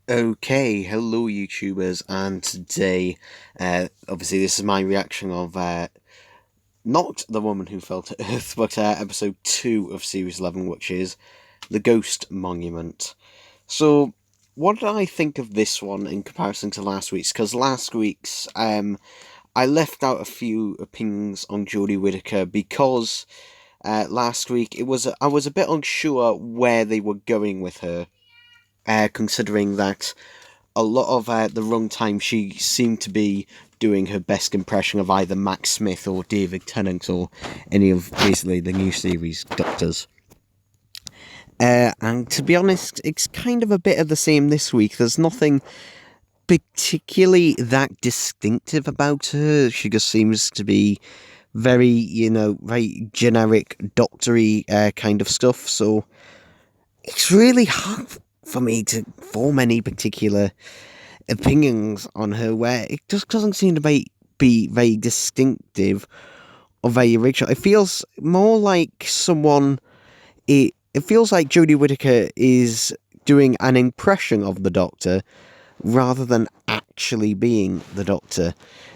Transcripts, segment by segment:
Okay, hello YouTubers, and today, obviously this is my reaction of, not The Woman Who Fell to Earth, but episode 2 of Series 11, which is The Ghost Monument. So, what did I think of this one in comparison to last week's? Because last week's, I left out a few opinions on Jodie Whittaker because, last week I was a bit unsure where they were going with her, considering that a lot of the runtime, she seemed to be doing her best impression of either Max Smith or David Tennant or any of basically the new series Doctors. And to be honest, it's kind of a bit of the same this week. There's nothing particularly that distinctive about her. She just seems to be very, very generic doctory kind of stuff. So it's really hard for me to form any particular opinions on her where it just doesn't seem to be very distinctive or very original. It feels more like it feels like Jodie Whittaker is doing an impression of the Doctor rather than actually being the Doctor.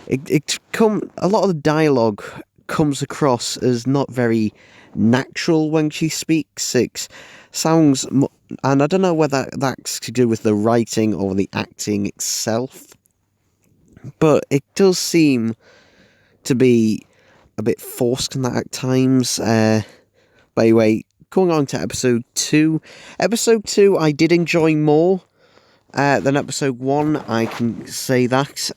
A lot of the dialogue comes across as not very natural when she speaks. It sounds, and I don't know whether that's to do with the writing or the acting itself, but it does seem to be a bit forced in that at times. By the way, going on to episode 2. Episode 2 I did enjoy more than episode 1, I can say that.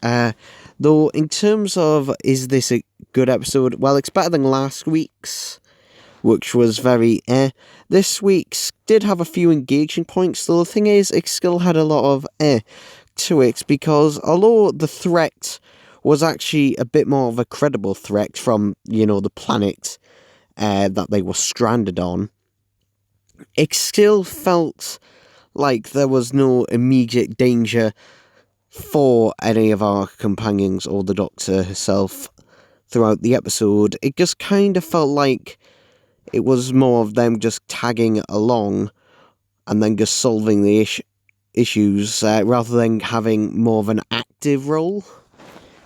Though, in terms of, is this a good episode? Well, it's better than last week's, which was very This week's did have a few engaging points, though the thing is, it still had a lot of to it, because although the threat was actually a bit more of a credible threat from, the planet that they were stranded on, it still felt like there was no immediate danger for any of our companions or the Doctor herself throughout the episode. It just kind of felt like it was more of them just tagging along and then just solving the issues rather than having more of an active role,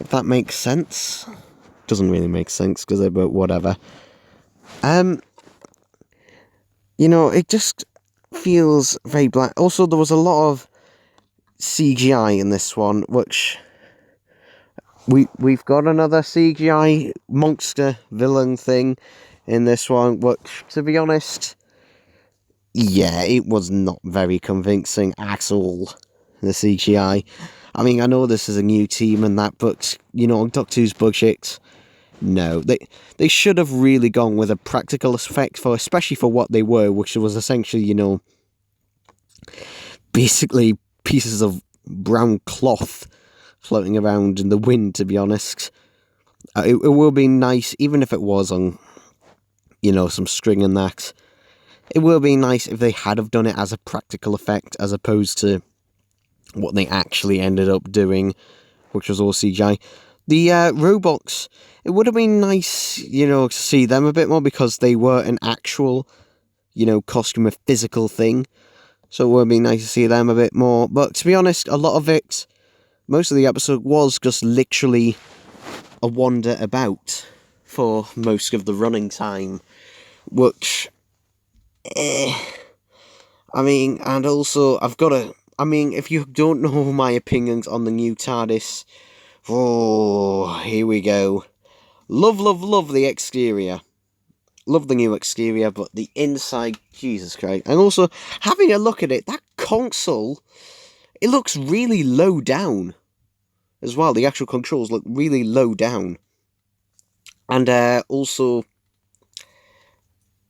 if that makes sense. Doesn't really make sense, but whatever. It just feels very black. Also, there was a lot of CGI in this one, which we've got another CGI monster villain thing in this one, which, to be honest, yeah, it was not very convincing at all, the CGI. I mean, I know this is a new team and that, but, Doctor Who's budget, no. They should have really gone with a practical effect, especially for what they were, which was essentially, basically pieces of brown cloth floating around in the wind, to be honest. It will be nice, even if it was on, some string and that. It will be nice if they had have done it as a practical effect, as opposed to what they actually ended up doing, which was all CGI. The robots, it would have been nice, to see them a bit more, because they were an actual, costume, a physical thing. So it would be nice to see them a bit more. But to be honest, a lot of it, most of the episode was just literally a wander about for most of the running time, which, I mean, and also, if you don't know my opinions on the new TARDIS, oh, here we go. Love, love, love the exterior. Love the new exterior, but the inside, Jesus Christ. And also, having a look at it, that console, it looks really low down as well. The actual controls look really low down. And also,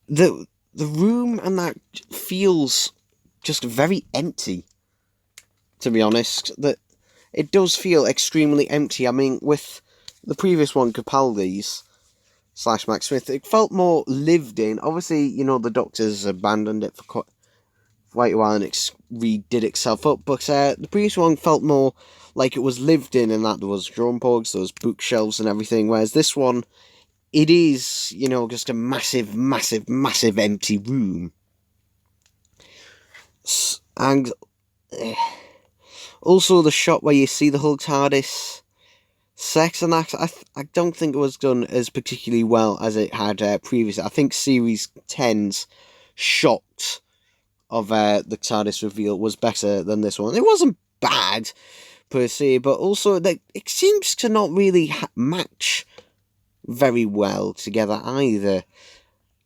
the room and that feels just very empty, to be honest. That it does feel extremely empty. I mean, with the previous one, Capaldi's / Max Smith, it felt more lived in. Obviously, the Doctor's abandoned it for quite a while and it redid itself up, but the previous one felt more like it was lived in, and that there was drawing boards, there was bookshelves and everything, whereas this one, it is, just a massive, massive, massive empty room. And Also, the shot where you see the Hulk TARDIS sex and that, I don't think it was done as particularly well as it had previously. I think Series 10's shot of the TARDIS reveal was better than this one. It wasn't bad per se, but also it seems to not really match very well together either,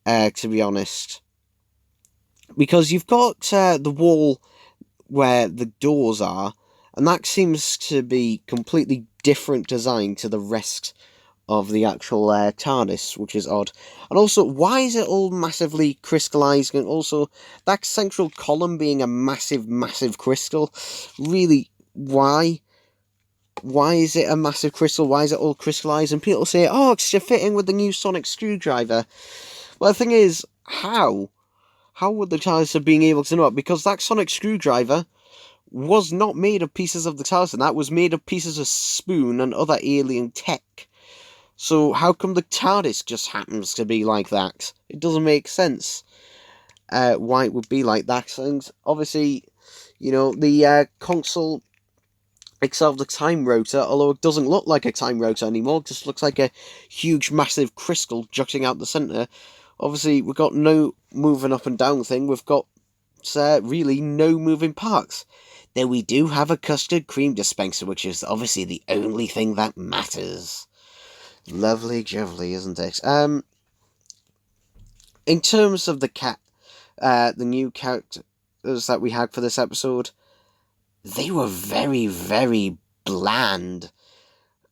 to be honest. Because you've got the wall where the doors are, and that seems to be completely different design to the rest of the actual TARDIS, which is odd. And also, why is it all massively crystallized? And also, that central column being a massive, massive crystal. Really, why? Why is it a massive crystal? Why is it all crystallized? And people say, oh, it's fitting with the new sonic screwdriver. Well, the thing is, how? How would the TARDIS have been able to know it? Because that sonic screwdriver was not made of pieces of the TARDIS, and that was made of pieces of spoon and other alien tech. So how come the TARDIS just happens to be like that? It doesn't make sense why it would be like that. And obviously, the console itself, the time rotor, although it doesn't look like a time rotor anymore, it just looks like a huge, massive crystal jutting out the centre. Obviously, we've got no moving up and down thing. We've got really no moving parts. Though we do have a custard cream dispenser, which is obviously the only thing that matters. Lovely jubbly, isn't it? In terms of the new characters that we had for this episode, they were very, very bland.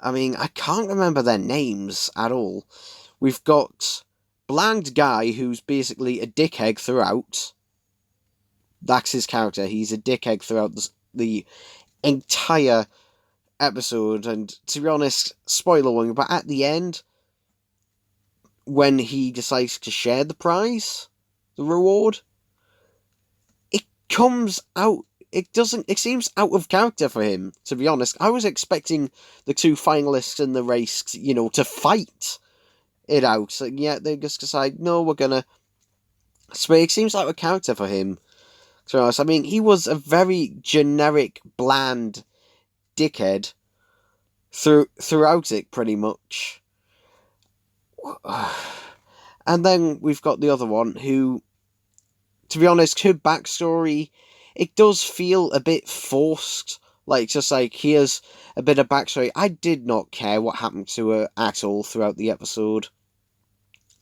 I mean, I can't remember their names at all. We've got Bland Guy, who's basically a dickhead throughout. That's his character. He's a dickhead throughout the entire episode, and to be honest, spoiler warning, but at the end, when he decides to share the prize, the reward, it comes out, it seems out of character for him, to be honest. I was expecting the two finalists in the race, to fight it out, and yet they just decide, no, we're gonna, so it seems out of character for him, to be honest. I mean, he was a very generic, bland dickhead throughout it, pretty much. And then we've got the other one who, to be honest, her backstory, it does feel a bit forced. Like, just like, here's a bit of backstory. I did not care what happened to her at all throughout the episode.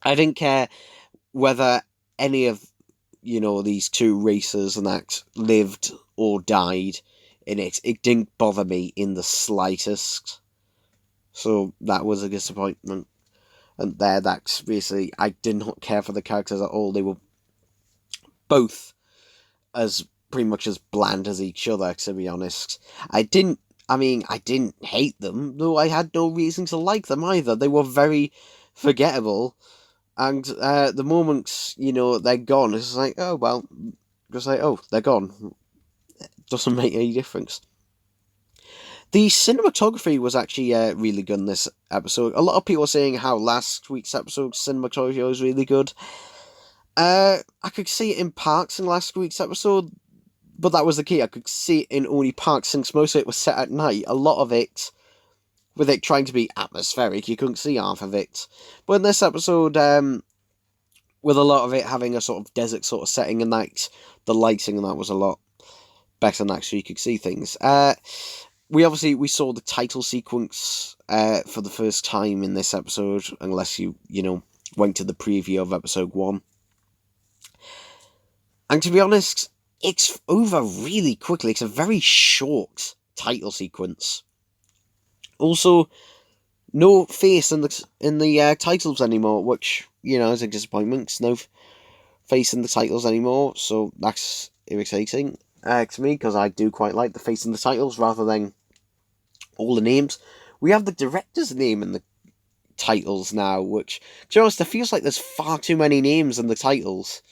I didn't care whether any of, these two racers and that lived or died in it. It didn't bother me in the slightest. So that was a disappointment. And that's basically, I did not care for the characters at all. They were both pretty much as bland as each other, to be honest. I didn't hate them, though I had no reason to like them either. They were very forgettable. And the moment, they're gone, it's like, oh, well, just like, oh, they're gone. It doesn't make any difference. The cinematography was actually really good in this episode. A lot of people are saying how last week's episode cinematography was really good. I could see it in parts in last week's episode, but that was the key. I could see it in only parts since most of it was set at night. A lot of it, with it trying to be atmospheric, you couldn't see half of it. But in this episode, with a lot of it having a sort of desert sort of setting and that, the lighting and that was a lot better than actually you could see things. We saw the title sequence for the first time in this episode, unless you went to the preview of episode 1. And to be honest, it's over really quickly. It's a very short title sequence. Also, no face in the titles anymore, which, is a disappointment. No face in the titles anymore, so that's irritating to me, because I do quite like the face in the titles rather than all the names. We have the director's name in the titles now, which, to be honest, it feels like there's far too many names in the titles.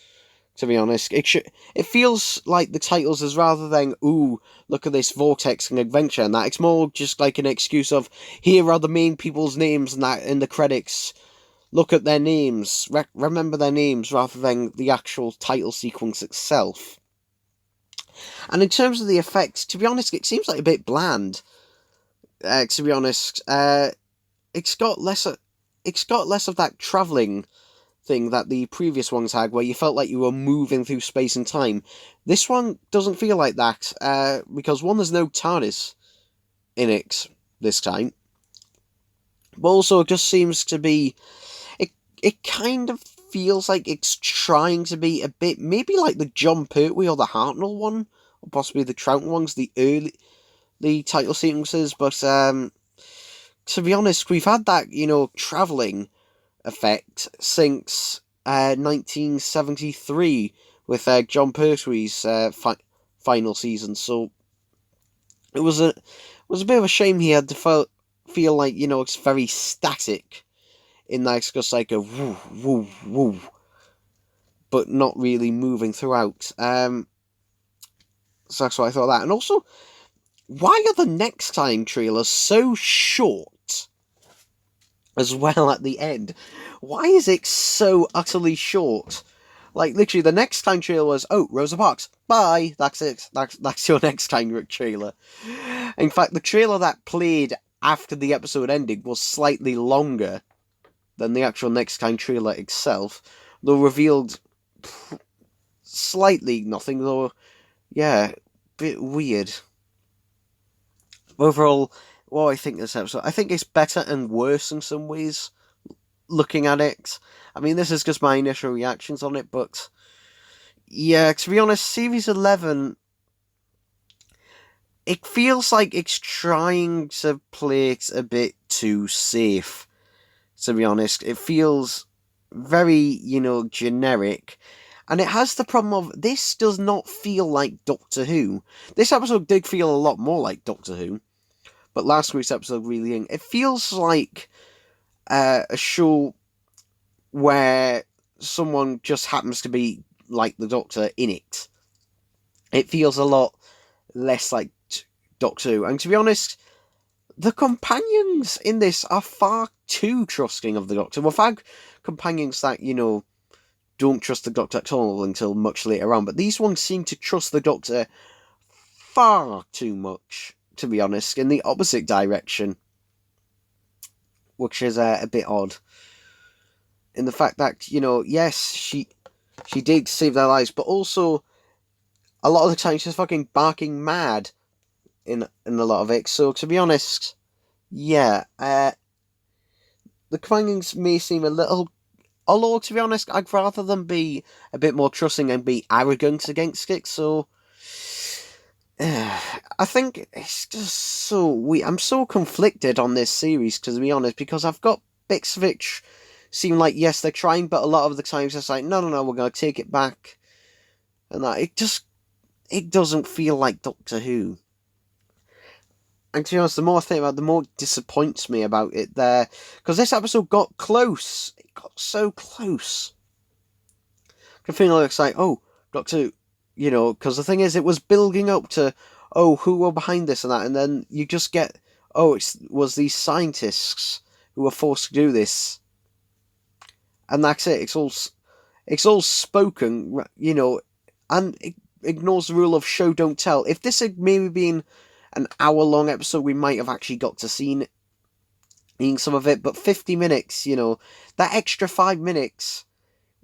To be honest, it feels like the titles is rather than, ooh, look at this vortex and adventure and that. It's more just like an excuse of, here are the main people's names and that in the credits. Look at their names, remember their names, rather than the actual title sequence itself. And in terms of the effects, to be honest, it seems like a bit bland. To be honest, it's got less. It's got less of that traveling thing that the previous ones had, where you felt like you were moving through space and time. This one doesn't feel like that, because one, there's no TARDIS in it this time, but also it just seems to be. It kind of feels like it's trying to be a bit, maybe like the John Pertwee or the Hartnell one, or possibly the Troughton ones, the title sequences, but to be honest, we've had that, travelling effect since 1973 with John Pertwee's final season, so it was a bit of a shame he had to feel like, it's very static in that it's just like a woo, woo, woo, but not really moving throughout. So that's what I thought of that. And also, why are the Next Time trailers so short as well at the end? Why is it so utterly short? Like, literally, the Next Time trailer was, oh, Rosa Parks, bye, that's it. That's your Next Time trailer. In fact, the trailer that played after the episode ended was slightly longer than the actual Next Time trailer itself, though revealed slightly nothing, though, yeah, bit weird. Overall, what I think this episode, I think it's better and worse in some ways, looking at it. I mean, this is just my initial reactions on it, but yeah, to be honest, Series 11, it feels like it's trying to play it a bit too safe, to be honest. It feels very, generic. And it has the problem of, this does not feel like Doctor Who. This episode did feel a lot more like Doctor Who, but last week's episode really didn't. It feels like a show where someone just happens to be like the Doctor in it. It feels a lot less like Doctor Who. And to be honest, the companions in this are far too trusting of the Doctor. We've had companions that, don't trust the Doctor at all until much later on, but these ones seem to trust the Doctor far too much, to be honest, in the opposite direction, which is a bit odd. In the fact that, yes, she did save their lives, but also a lot of the time she's fucking barking mad in a lot of it. So to be honest, yeah, the companions may seem a little. Although, to be honest, I'd rather them be a bit more trusting and be arrogant against it, so. I think it's just so weird. I'm so conflicted on this series, to be honest, because I've got bits of it seem like, yes, they're trying, but a lot of the times it's like, no, we're going to take it back. And that, it doesn't feel like Doctor Who. And to be honest, the more I think about it, the more it disappoints me about it there. Because this episode got close. It got so close. I feel like it's like, oh, Doctor Who, because the thing is, it was building up to, oh, who were behind this and that, and then you just get, oh, it was these scientists who were forced to do this. And that's it. It's all spoken, and it ignores the rule of show don't tell. If this had maybe been an hour-long episode, we might have actually got to see some of it. But 50 minutes, that extra 5 minutes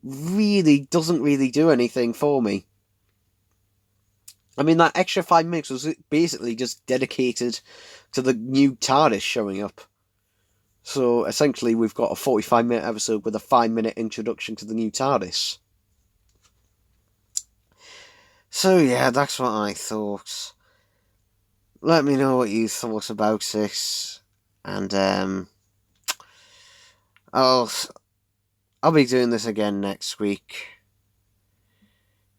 really doesn't really do anything for me. I mean, that extra 5 minutes was basically just dedicated to the new TARDIS showing up. So essentially, we've got a 45-minute episode with a 5-minute introduction to the new TARDIS. So yeah, that's what I thought. Let me know what you thought about this, and I'll be doing this again next week.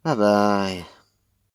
Bye bye.